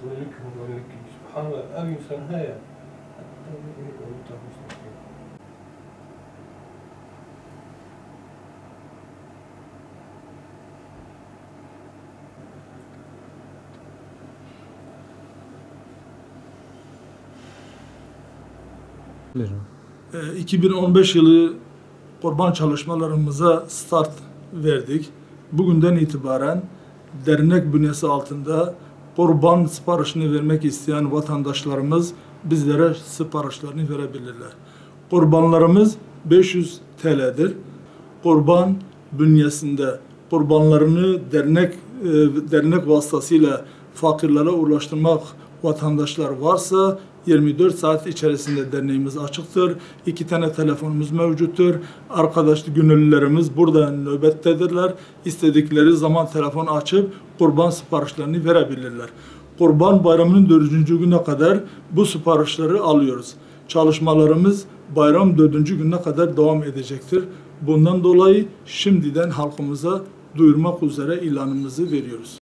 ولكم ولك سبحان الله أو إنسان هيا Buyurun. 2015 yılı kurban çalışmalarımıza start verdik. Bugünden itibaren dernek bünyesi altında kurban siparişini vermek isteyen vatandaşlarımız bizlere siparişlerini verebilirler. Kurbanlarımız 500 TL'dir. Kurban bünyesinde kurbanlarını dernek vasıtasıyla fakirlere ulaştırmak vatandaşlar varsa 24 saat içerisinde derneğimiz açıktır. 2 tane telefonumuz mevcuttur. Arkadaş gönüllülerimiz burada nöbettedirler. İstedikleri zaman telefon açıp kurban siparişlerini verebilirler. Kurban Bayramı'nın 4. güne kadar bu siparişleri alıyoruz. Çalışmalarımız bayram 4. gününe kadar devam edecektir. Bundan dolayı şimdiden halkımıza duyurmak üzere ilanımızı veriyoruz.